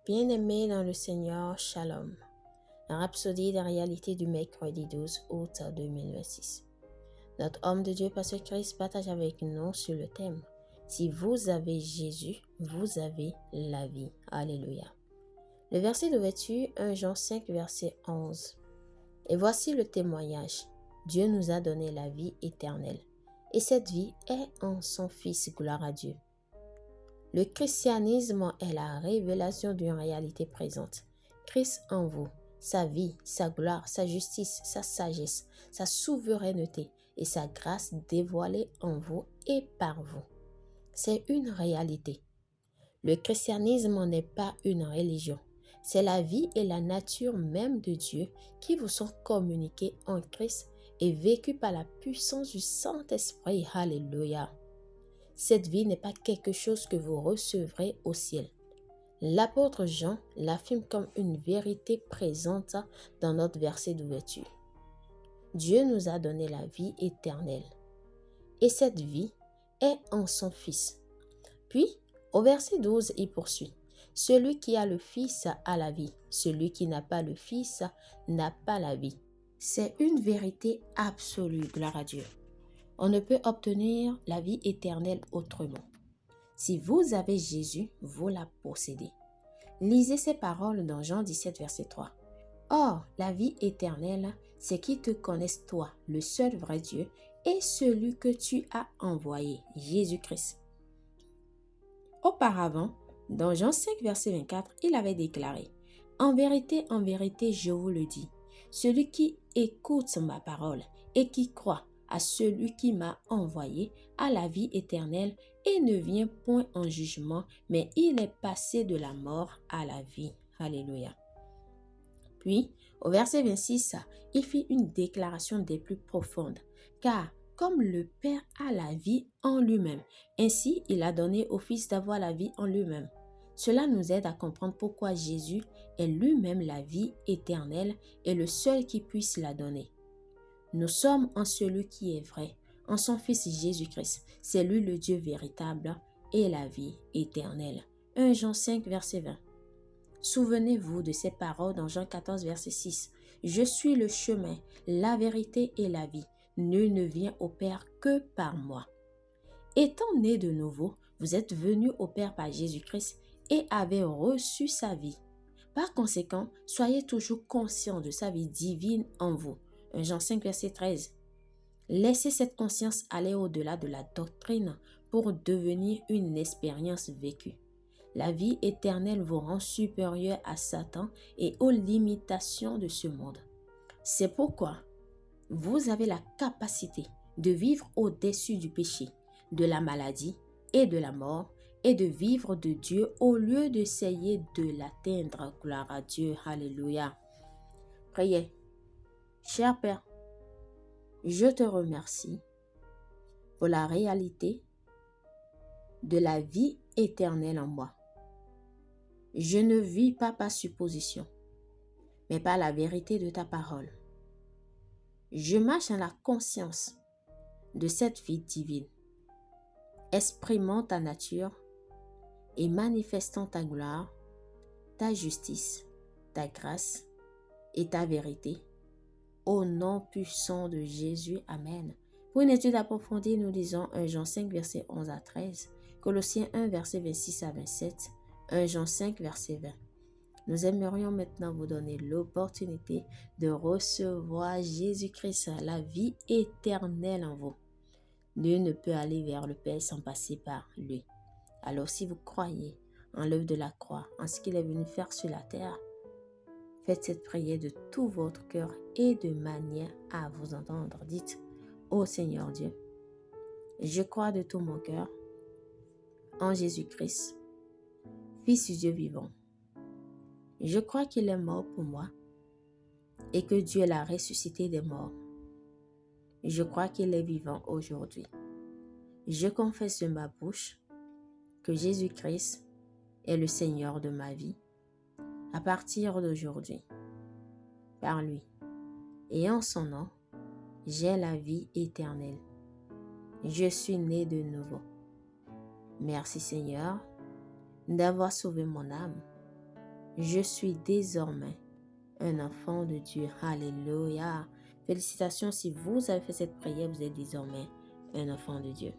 Bien-aimés dans le Seigneur, Shalom. Rhapsodie des réalités du mercredi 12 août 2026. Notre homme de Dieu, Pasteur Christ, partage avec nous sur le thème « Si vous avez Jésus, vous avez la vie. » Alléluia. Le verset d'ouverture, 1 Jean 5, verset 11. Et voici le témoignage. Dieu nous a donné la vie éternelle. Et cette vie est en son Fils, gloire à Dieu. Le christianisme est la révélation d'une réalité présente. Christ en vous, sa vie, sa gloire, sa justice, sa sagesse, sa souveraineté et sa grâce dévoilée en vous et par vous. C'est une réalité. Le christianisme n'est pas une religion. C'est la vie et la nature même de Dieu qui vous sont communiquées en Christ et vécues par la puissance du Saint-Esprit. Alléluia. Cette vie n'est pas quelque chose que vous recevrez au ciel. L'apôtre Jean l'affirme comme une vérité présente dans notre verset d'ouverture. Dieu nous a donné la vie éternelle. Et cette vie est en son Fils. Puis, au verset 12, il poursuit. Celui qui a le Fils a la vie. Celui qui n'a pas le Fils n'a pas la vie. C'est une vérité absolue, gloire à Dieu. On ne peut obtenir la vie éternelle autrement. Si vous avez Jésus, vous la possédez. Lisez ces paroles dans Jean 17, verset 3. Or, la vie éternelle, c'est qu'ils te connaissent toi, le seul vrai Dieu, et celui que tu as envoyé, Jésus-Christ. Auparavant, dans Jean 5, verset 24, il avait déclaré « en vérité, je vous le dis, celui qui écoute ma parole et qui croit à celui qui m'a envoyé a la vie éternelle et ne vient point en jugement, mais il est passé de la mort à la vie. » Alléluia. Puis, au verset 26, il fit une déclaration des plus profondes, car comme le Père a la vie en lui-même, ainsi il a donné au Fils d'avoir la vie en lui-même. Cela nous aide à comprendre pourquoi Jésus est lui-même la vie éternelle et le seul qui puisse la donner. Nous sommes en celui qui est vrai, en son Fils Jésus-Christ. C'est lui le Dieu véritable et la vie éternelle. 1 Jean 5, verset 20. Souvenez-vous de ces paroles dans Jean 14, verset 6. « Je suis le chemin, la vérité et la vie. Nul ne vient au Père que par moi. » Étant né de nouveau, vous êtes venu au Père par Jésus-Christ et avez reçu sa vie. Par conséquent, soyez toujours conscients de sa vie divine en vous. 1 Jean 5, verset 13. Laissez cette conscience aller au-delà de la doctrine pour devenir une expérience vécue. La vie éternelle vous rend supérieur à Satan et aux limitations de ce monde. C'est pourquoi vous avez la capacité de vivre au-dessus du péché, de la maladie et de la mort et de vivre de Dieu au lieu d'essayer de l'atteindre. Gloire à Dieu. Alléluia. Priez. Cher Père, je te remercie pour la réalité de la vie éternelle en moi. Je ne vis pas par supposition, mais par la vérité de ta parole. Je marche dans la conscience de cette vie divine, exprimant ta nature et manifestant ta gloire, ta justice, ta grâce et ta vérité. Au nom puissant de Jésus, Amen. Pour une étude approfondie, nous lisons 1 Jean 5, verset 11 à 13, Colossiens 1, verset 26 à 27, 1 Jean 5, verset 20. Nous aimerions maintenant vous donner l'opportunité de recevoir Jésus-Christ, la vie éternelle en vous. Nul ne peut aller vers le Père sans passer par lui. Alors si vous croyez en l'œuvre de la croix, en ce qu'il est venu faire sur la terre, faites cette prière de tout votre cœur et de manière à vous entendre. Dites, ô Seigneur Dieu, je crois de tout mon cœur en Jésus-Christ, Fils du Dieu vivant. Je crois qu'il est mort pour moi et que Dieu l'a ressuscité des morts. Je crois qu'il est vivant aujourd'hui. Je confesse de ma bouche que Jésus-Christ est le Seigneur de ma vie à partir d'aujourd'hui. Par lui et en son nom, j'ai la vie éternelle. Je suis né de nouveau. Merci Seigneur d'avoir sauvé mon âme. Je suis désormais un enfant de Dieu. Alléluia. Félicitations si vous avez fait cette prière, vous êtes désormais un enfant de Dieu.